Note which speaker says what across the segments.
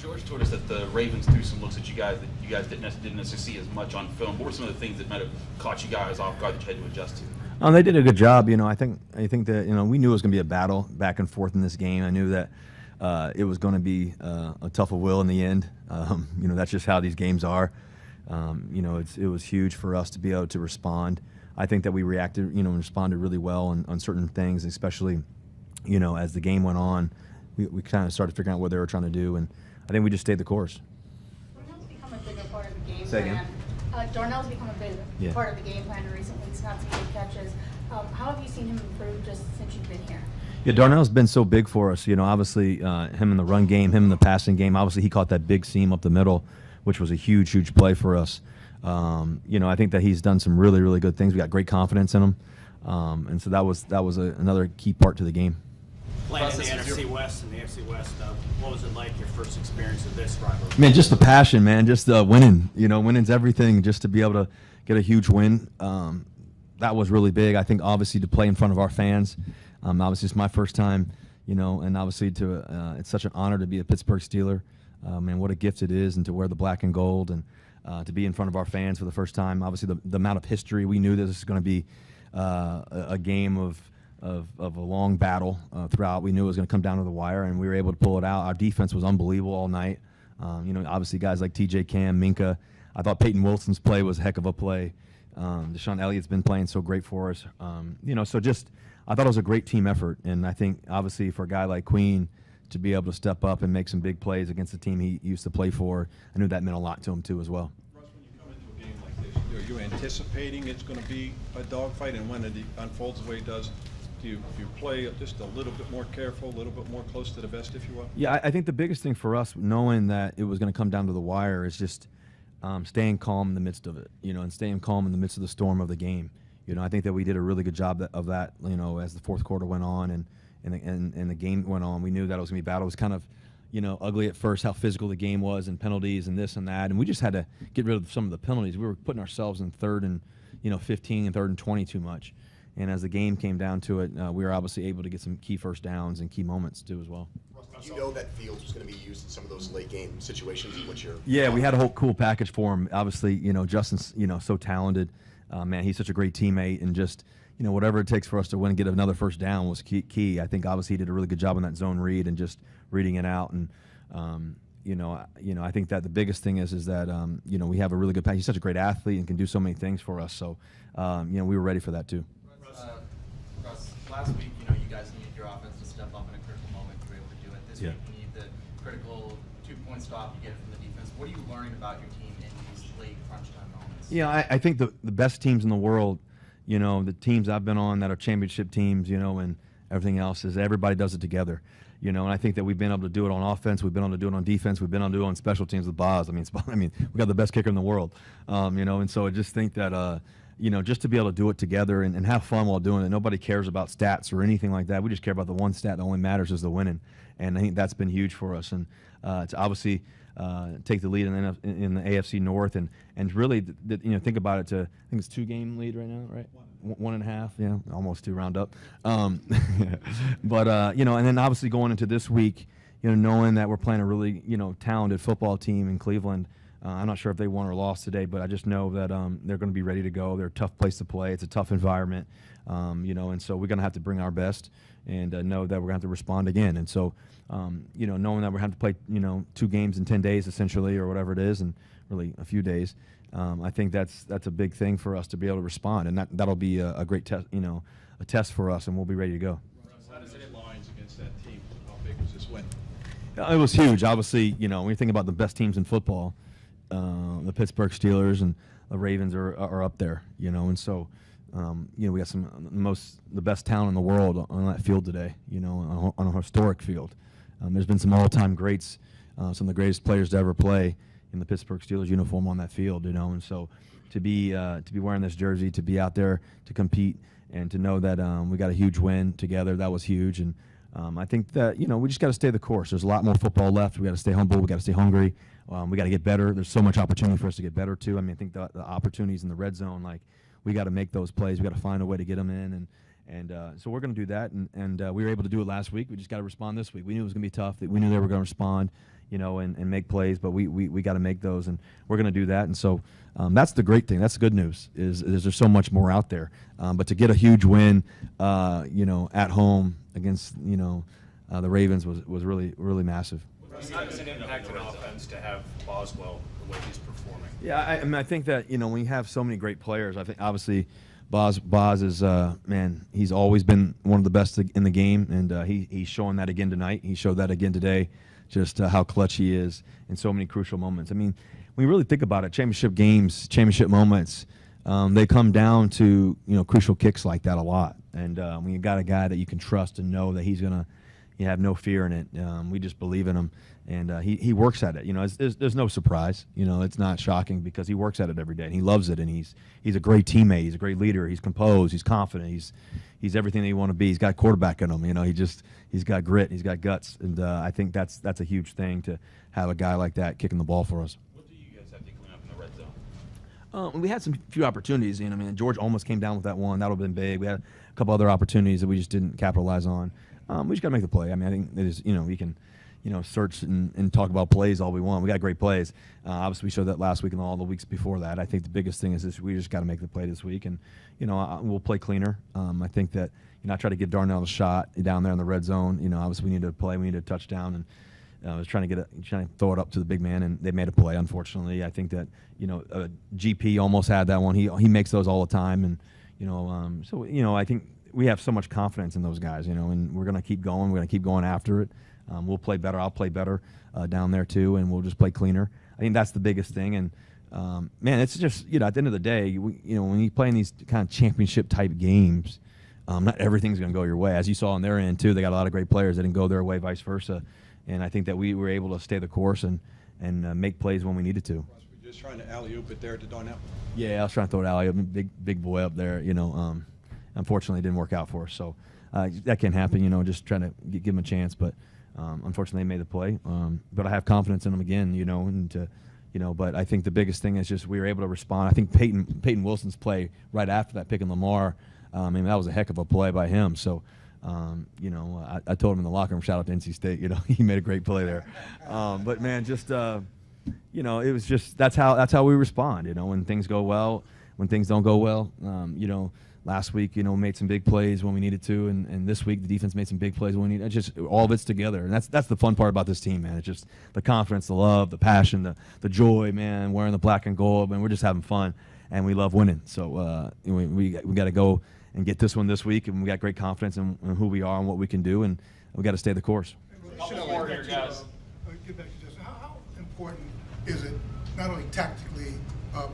Speaker 1: George told us that the Ravens threw some looks at you guys that you guys didn't necessarily see as much on film. What were some of the things that might have caught you guys off guard that you had to adjust to?
Speaker 2: They did a good job. I think that we knew it was going to be a battle back and forth in this game. I knew that it was going to be a tough of will in the end. That's just how these games are. It was huge for us to be able to respond. I think that we reacted, and responded really well on certain things, especially, as the game went on. We kind of started figuring out what they were trying to do, and I think we just stayed the course.
Speaker 3: Darnell's become a bigger part of the game
Speaker 2: Say
Speaker 3: plan.
Speaker 2: again?
Speaker 3: Darnell's become a bigger part of the game plan in recent weeks, not some big catches. How have you seen him improve just since you've been here?
Speaker 2: Yeah, Darnell's been so big for us. Obviously, him in the run game, him in the passing game. Obviously, he caught that big seam up the middle, which was a huge, huge play for us. I think that he's done some really, really good things. We got great confidence in him, and so that was another key part to the game.
Speaker 4: Playing in the NFC West and the AFC West, what was it like, your first experience of this rivalry?
Speaker 2: Man, just the passion, man, just winning. Winning's everything. Just to be able to get a huge win, that was really big. I think obviously to play in front of our fans, obviously it's my first time, and obviously it's such an honor to be a Pittsburgh Steeler. And what a gift it is, and to wear the black and gold, and to be in front of our fans for the first time. Obviously the amount of history, we knew this was going to be a game of a long battle throughout. We knew it was going to come down to the wire, and we were able to pull it out. Our defense was unbelievable all night. Obviously guys like T.J. Cam, Minka. I thought Peyton Wilson's play was a heck of a play. Deshaun Elliott's been playing so great for us. I thought it was a great team effort, and I think obviously for a guy like Queen to be able to step up and make some big plays against the team he used to play for, I knew that meant a lot to him too as well.
Speaker 5: Russ, when you come into a game like this, are you anticipating it's going to be a dogfight, and when it unfolds the way it does, do you play just a little bit more careful, a little bit more close to the vest, if you will?
Speaker 2: Yeah, I think the biggest thing for us, knowing that it was going to come down to the wire, is just staying calm in the midst of it, and staying calm in the midst of the storm of the game. I think that we did a really good job of that, as the fourth quarter went on and the game went on. We knew that it was going to be battle. It was kind of, ugly at first how physical the game was, and penalties and this and that, and we just had to get rid of some of the penalties. We were putting ourselves in 3rd and 15 and 3rd and 20 too much. And as the game came down to it, we were obviously able to get some key first downs and key moments too as well.
Speaker 6: Did you know that Fields was going to be used in some of those late game situations in which you're?
Speaker 2: Yeah, we had a whole cool package for him. Obviously, Justin's so talented. Man, he's such a great teammate, and just whatever it takes for us to win and get another first down was key. I think obviously he did a really good job on that zone read and just reading it out. And I think that the biggest thing is that we have a really good package. He's such a great athlete and can do so many things for us. So we were ready for that too.
Speaker 7: Russ, last week, you guys needed your offense to step up in a critical moment. You were able to do it. This week, you need the critical 2-point stop. You get it from the defense. What are you learning about your team in these late crunch time moments?
Speaker 2: Yeah, I think the best teams in the world, the teams I've been on that are championship teams, and everything else, is everybody does it together. And I think that we've been able to do it on offense. We've been able to do it on defense. We've been able to do it on special teams with Boz. I mean, we got the best kicker in the world. And so I just think that, just to be able to do it together and have fun while doing it. Nobody cares about stats or anything like that. We just care about the one stat that only matters is the winning. And I think that's been huge for us. And to obviously take the lead in the AFC North and really, think about it. I think it's 2-game lead right now, right? 1.5, yeah, almost 2, round up. But and then obviously going into this week, knowing that we're playing a really talented football team in Cleveland. I'm not sure if they won or lost today, but I just know that they're going to be ready to go. They're a tough place to play. It's a tough environment, and so we're going to have to bring our best and know that we're going to have to respond again. And so, knowing that we're going to have to play, 2 games in 10 days essentially, or whatever it is, and really a few days. I think that's a big thing for us to be able to respond, and that'll be a great test, a test for us, and we'll be ready to go.
Speaker 5: How does it lines against that team? How big was this win?
Speaker 2: It was huge. Obviously, when you think about the best teams in football, the Pittsburgh Steelers and the Ravens are up there, and so we got the best talent in the world on that field today, on a historic field. There's been some all-time greats, some of the greatest players to ever play in the Pittsburgh Steelers uniform on that field, and so to be wearing this jersey, to be out there to compete, and to know that we got a huge win together, that was huge. And I think that we just got to stay the course. There's a lot more football left. We got to stay humble. We got to stay hungry. We got to get better. There's so much opportunity for us to get better too. I mean, I think the opportunities in the red zone, we got to make those plays. We got to find a way to get them in, and so we're going to do that. And we were able to do it last week. We just got to respond this week. We knew it was going to be tough. We knew they were going to respond. and make plays, but we got to make those, and we're going to do that. And so that's the great thing. That's the good news is there's so much more out there. But to get a huge win, at home against, the Ravens was really, really massive.
Speaker 4: How does it impact an offense to have Boswell the way he's performing?
Speaker 2: Yeah, I think that, when you have so many great players, I think obviously Boz is, he's always been one of the best in the game, and he's showing that again tonight. He showed that again today, just how clutch he is in so many crucial moments. I mean, when you really think about it, championship games, championship moments, they come down to, crucial kicks like that a lot. And when you got a guy that you can trust and know that he's going to, you have no fear in it. We just believe in him, and he works at it. There's no surprise. It's not shocking because he works at it every day, and he loves it. And he's a great teammate. He's a great leader. He's composed. He's confident. He's everything that you want to be. He's got quarterback in him. He's got grit. He's got guts, and I think that's a huge thing to have a guy like that kicking the ball for us.
Speaker 1: What do you guys have to clean up in the red zone?
Speaker 2: We had some few opportunities. George almost came down with that one. That would have been big. We had a couple other opportunities that we just didn't capitalize on. We just got to make the play. I think it is, we can, search and talk about plays all we want. We got great plays. Obviously, we showed that last week and all the weeks before that. I think the biggest thing is this: we just got to make the play this week, and we'll play cleaner. I think that I try to give Darnell a shot down there in the red zone. Obviously we needed a play, we needed a touchdown, and I was trying to throw it up to the big man, and they made a play. Unfortunately, I think that GP almost had that one. He makes those all the time, and so I think we have so much confidence in those guys, and we're going to keep going. We're going to keep going after it. We'll play better. I'll play better down there too, and we'll just play cleaner. I think that's the biggest thing. And it's just at the end of the day, when you play in these kind of championship type games, not everything's going to go your way. As you saw on their end too, they got a lot of great players that didn't go their way, vice versa. And I think that we were able to stay the course and make plays when we needed to.
Speaker 5: We're just trying to alley-oop it there to Darnell.
Speaker 2: Yeah, I was trying to throw it alley-oop, big boy up there. Unfortunately, it didn't work out for us. So that can happen. Just trying to give him a chance, but unfortunately, they made the play. But I have confidence in them again. But I think the biggest thing is just we were able to respond. I think Peyton Wilson's play right after that, picking Lamar. That was a heck of a play by him. So. I told him in the locker room, shout out to NC State, he made a great play there. But man, just, it was just, that's how we respond, when things go well, when things don't go well. Last week, made some big plays when we needed to, and this week the defense made some big plays when we needed. It's just all of it's together, and that's the fun part about this team, man. It's just the confidence, the love, the passion, the joy, man. Wearing the black and gold, and we're just having fun, and we love winning. So we got to go and get this one this week, and we got great confidence in who we are and what we can do, and we got to stay the course.
Speaker 4: Couple more here, guys.
Speaker 8: Get back to Justin. How important is it, not only tactically,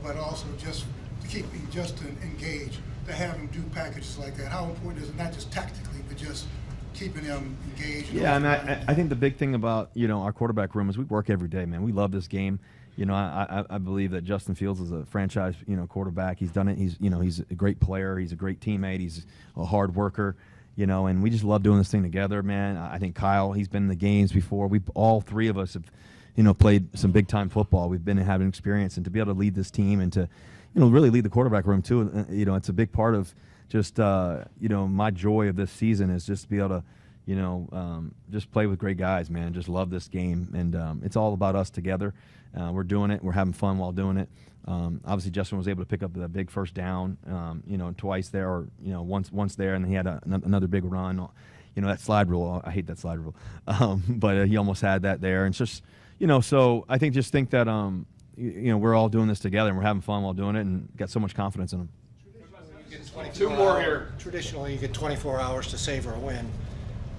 Speaker 8: but also just to keep Justin engaged, to have him do packages like that? How important is it, not just tactically, but just keeping him engaged?
Speaker 2: Yeah, and I think the big thing about our quarterback room is we work every day, man. We love this game. I believe that Justin Fields is a franchise, quarterback. He's done it. He's a great player. He's a great teammate. He's a hard worker, and we just love doing this thing together, man. I think Kyle, he's been in the games before. All three of us have, played some big time football. We've been having experience, and to be able to lead this team and to, really lead the quarterback room too. It's a big part of just, my joy of this season is just to be able to, just play with great guys, man. Just love this game, and it's all about us together. We're doing it. We're having fun while doing it. Obviously, Justin was able to pick up the big first down, twice there, or once there, and then he had another big run. That slide rule. I hate that slide rule, but he almost had that there. And it's just, so I think that we're all doing this together, and we're having fun while doing it, and got so much confidence in them.
Speaker 4: Two more here.
Speaker 9: Traditionally, you get 24 hours to savor a win.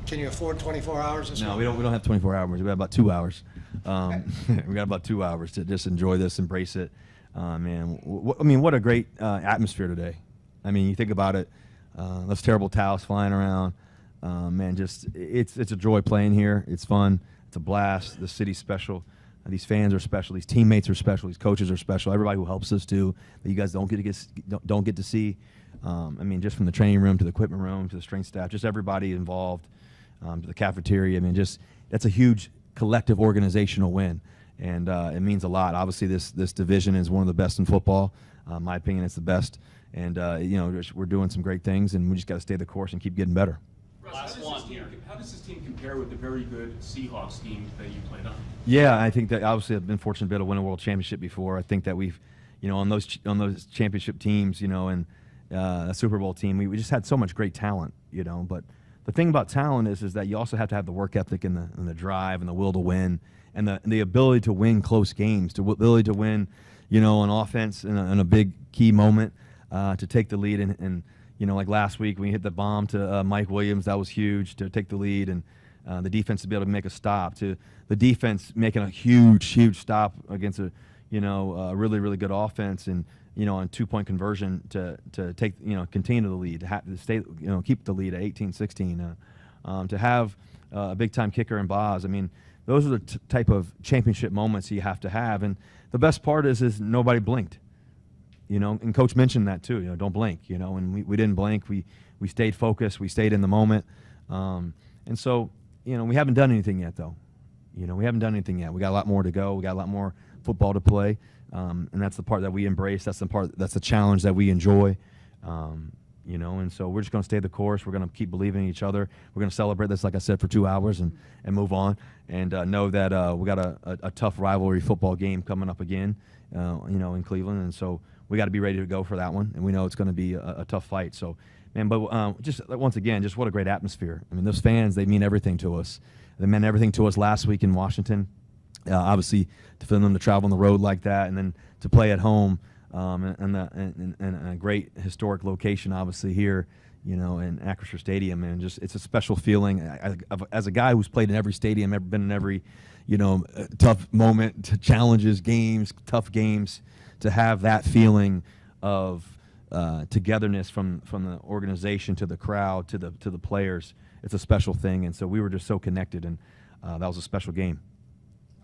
Speaker 9: Can you afford 24 hours this
Speaker 2: No,
Speaker 9: week?
Speaker 2: we don't have 24 hours. We got about 2 hours. We got about 2 hours to just enjoy this, embrace it. Man, what a great atmosphere today. You think about it. Those terrible towels flying around. Man, just it's a joy playing here. It's fun. It's a blast. The city's special. These fans are special. These teammates are special. These coaches are special. Everybody who helps us too, that you guys don't get to see. Just from the training room to the equipment room to the strength staff, just everybody involved, to the cafeteria. That's a huge collective organizational win, and it means a lot. Obviously, this division is one of the best in football. In my opinion, it's the best, and we're doing some great things, and we just got to stay the course and keep getting better.
Speaker 4: Last one here.
Speaker 10: How does this team compare with the very good Seahawks team that you played on?
Speaker 2: Yeah, I think that obviously I've been fortunate to be able to win a world championship before. I think that we've, on those championship teams, and a Super Bowl team, we just had so much great talent, But the thing about talent is that you also have to have the work ethic and the drive and the will to win and the ability to win close games, the ability to win, on offense in a big key moment, to take the lead and like last week when we hit the bomb to Mike Williams, that was huge to take the lead, and the defense to be able to make a stop, to the defense making a huge stop against a really good offense, and on 2-point conversion to take continue the lead, to stay keep the lead at 18-16, to have a big time kicker in Boz. I mean, those are the type of championship moments you have to have, and the best part is nobody blinked. And Coach mentioned that too. Don't blink. And we didn't blink. We stayed focused. We stayed in the moment. And so, we haven't done anything yet, though. We haven't done anything yet. We got a lot more to go. We got a lot more football to play, and that's the part that we embrace. That's the challenge that we enjoy. And so we're just going to stay the course. We're going to keep believing in each other. We're going to celebrate this, like I said, for 2 hours and move on, and know that we got a tough rivalry football game coming up again, in Cleveland, and so we got to be ready to go for that one, and we know it's going to be a tough fight. So, man, but just once again, just what a great atmosphere. I mean, those fans, they mean everything to us. They meant everything to us last week in Washington. Obviously, for them to travel on the road like that, and then to play at home, and a great historic location, obviously here, in Acrisure Stadium, and just it's a special feeling. As a guy who's played in every stadium, ever been in every, tough moment, challenges, games, tough games, to have that feeling of togetherness from the organization to the crowd to the players, it's a special thing. And so we were just so connected, and that was a special game.